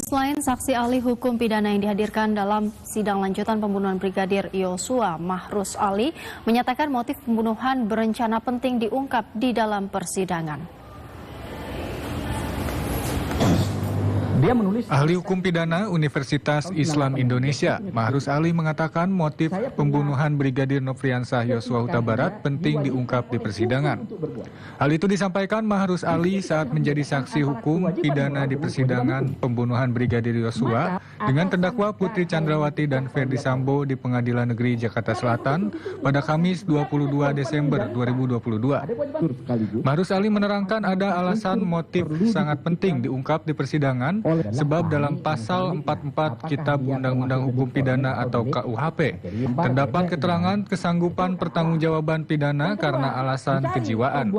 Selain saksi ahli hukum pidana yang dihadirkan dalam sidang lanjutan pembunuhan Brigadir Yosua, Mahrus Ali menyatakan motif pembunuhan berencana penting diungkap di dalam persidangan. Ahli hukum pidana Universitas Islam Indonesia, Mahrus Ali mengatakan motif pembunuhan Brigadir Nofriansah Yosua Huta Barat penting diungkap di persidangan. Hal itu disampaikan Mahrus Ali saat menjadi saksi hukum pidana di persidangan pembunuhan Brigadir Yosua dengan terdakwa Putri Chandrawati dan Ferdy Sambo di Pengadilan Negeri Jakarta Selatan pada Kamis 22 Desember 2022. Mahrus Ali menerangkan ada alasan motif sangat penting diungkap di persidangan sebab dalam pasal 44 Kitab Undang-Undang Hukum Pidana atau KUHP terdapat keterangan kesanggupan pertanggungjawaban pidana karena alasan kejiwaan.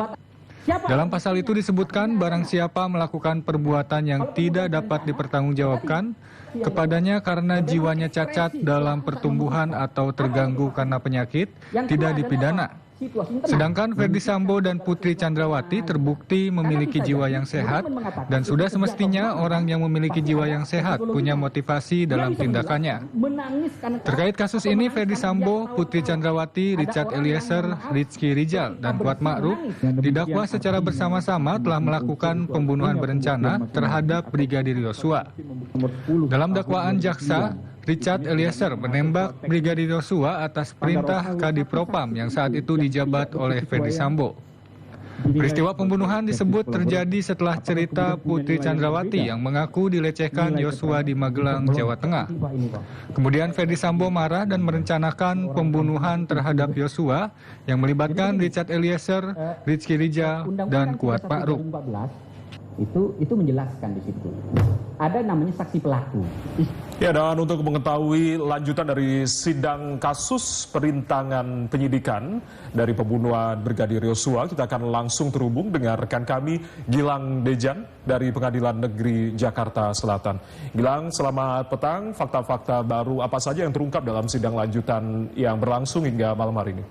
Dalam pasal itu disebutkan barang siapa melakukan perbuatan yang tidak dapat dipertanggungjawabkan kepadanya karena jiwanya cacat dalam pertumbuhan atau terganggu karena penyakit tidak dipidana. Sedangkan Ferdy Sambo dan Putri Chandrawati terbukti memiliki jiwa yang sehat dan sudah semestinya orang yang memiliki jiwa yang sehat punya motivasi dalam tindakannya. Terkait kasus ini, Ferdy Sambo, Putri Chandrawati, Richard Eliezer, Rizky Rijal, dan Kuat Ma'ruf didakwa secara bersama-sama telah melakukan pembunuhan berencana terhadap Brigadir Yosua. Dalam dakwaan jaksa, Richard Eliezer menembak Brigadir Yosua atas perintah Kadipropam yang saat itu dijabat oleh Ferdy Sambo. Peristiwa pembunuhan disebut terjadi setelah cerita Putri Chandrawati yang mengaku dilecehkan Yosua di Magelang, Jawa Tengah. Kemudian Ferdy Sambo marah dan merencanakan pembunuhan terhadap Yosua yang melibatkan Richard Eliezer, Rizky Rijal, dan Kuat Ma'ruf. Itu menjelaskan di situ. Ada namanya saksi pelaku. Ya, dan untuk mengetahui lanjutan dari sidang kasus perintangan penyidikan dari pembunuhan Brigadir Yosua, kita akan langsung terhubung dengan rekan kami Gilang Dejan dari Pengadilan Negeri Jakarta Selatan. Gilang, selamat petang. Fakta-fakta baru apa saja yang terungkap dalam sidang lanjutan yang berlangsung hingga malam hari ini?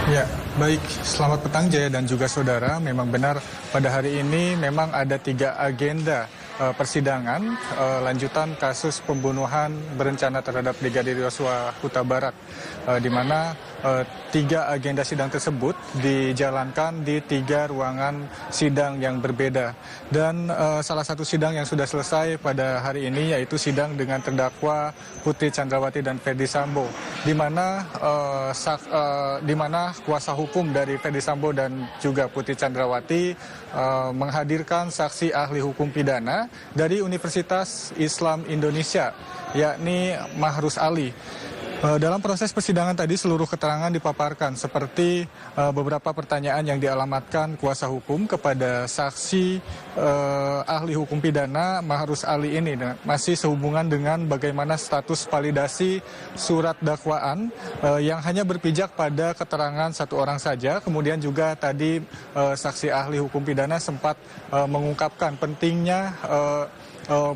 Ya, baik. Selamat petang Jaya dan juga saudara. Memang benar pada hari ini memang ada 3 agenda persidangan lanjutan kasus pembunuhan berencana terhadap Brigadir Yosua Huta Barat, di mana 3 agenda sidang tersebut dijalankan di 3 ruangan sidang yang berbeda. Dan salah satu sidang yang sudah selesai pada hari ini yaitu sidang dengan terdakwa Putri Chandrawati dan Ferdy Sambo, di mana kuasa hukum dari Ferdy Sambo dan juga Putri Chandrawati menghadirkan saksi ahli hukum pidana dari Universitas Islam Indonesia, yakni Mahrus Ali. Dalam proses persidangan tadi seluruh keterangan dipaparkan seperti beberapa pertanyaan yang dialamatkan kuasa hukum kepada saksi ahli hukum pidana Mahrus Ali ini masih sehubungan dengan bagaimana status validasi surat dakwaan yang hanya berpijak pada keterangan satu orang saja. Kemudian juga tadi saksi ahli hukum pidana sempat mengungkapkan pentingnya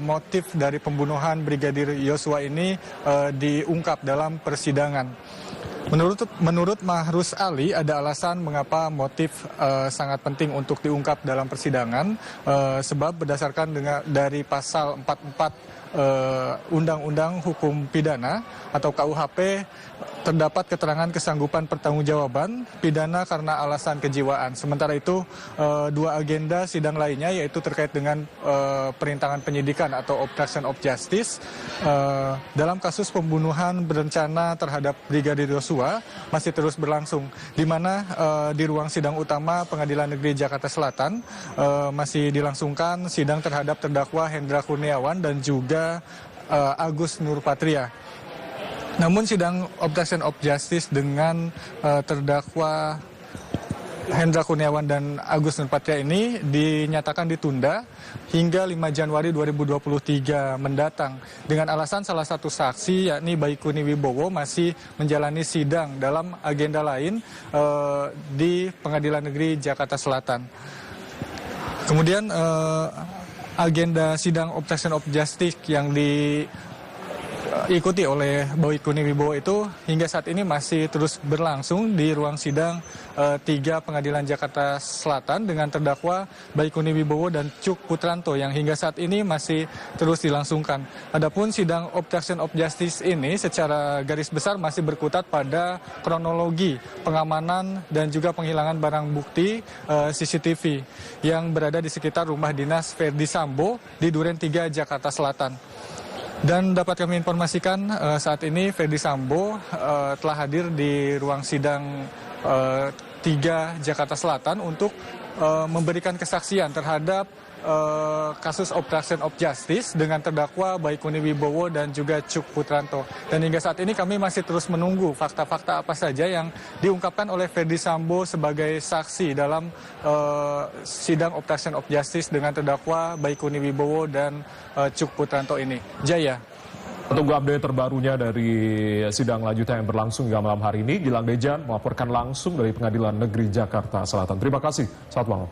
motif dari pembunuhan Brigadir Yosua ini diungkap dalam persidangan. Menurut Mahrus Ali ada alasan mengapa motif sangat penting untuk diungkap dalam persidangan, sebab berdasarkan dari pasal 44 Undang-Undang Hukum Pidana atau KUHP terdapat keterangan kesanggupan pertanggungjawaban pidana karena alasan kejiwaan. Sementara itu 2 agenda sidang lainnya yaitu terkait dengan perintangan penyidikan atau obstruction of justice dalam kasus pembunuhan berencana terhadap Brigadir Yosua masih terus berlangsung, di mana di ruang sidang utama Pengadilan Negeri Jakarta Selatan masih dilangsungkan sidang terhadap terdakwa Hendra Kurniawan dan juga Agus Nurpatria. Namun sidang obstruction of justice dengan terdakwa Hendra Kurniawan dan Agus Nurpatria ini dinyatakan ditunda hingga 5 Januari 2023 mendatang dengan alasan salah satu saksi yakni Baikuni Wibowo masih menjalani sidang dalam agenda lain di Pengadilan Negeri Jakarta Selatan. Kemudian agenda sidang obstruction of justice yang diikuti oleh Baikuni Wibowo itu hingga saat ini masih terus berlangsung di ruang sidang 3 Pengadilan Jakarta Selatan dengan terdakwa Baikuni Wibowo dan Cuk Putranto yang hingga saat ini masih terus dilangsungkan. Adapun sidang obstruction of justice ini secara garis besar masih berkutat pada kronologi pengamanan dan juga penghilangan barang bukti CCTV yang berada di sekitar rumah dinas Ferdi Sambo di Duren 3 Jakarta Selatan. Dan dapat kami informasikan saat ini Ferdi Sambo telah hadir di ruang sidang 3 Jakarta Selatan untuk memberikan kesaksian terhadap kasus obstruction of justice dengan terdakwa Baikuni Wibowo dan juga Cuk Putranto. Dan hingga saat ini kami masih terus menunggu fakta-fakta apa saja yang diungkapkan oleh Ferdi Sambo sebagai saksi dalam sidang obstruction of justice dengan terdakwa Baikuni Wibowo dan Cuk Putranto ini. Jaya. Tunggu update terbarunya dari sidang lanjutan yang berlangsung hingga malam hari ini. Gilang Dejan melaporkan langsung dari Pengadilan Negeri Jakarta Selatan. Terima kasih. Selamat malam.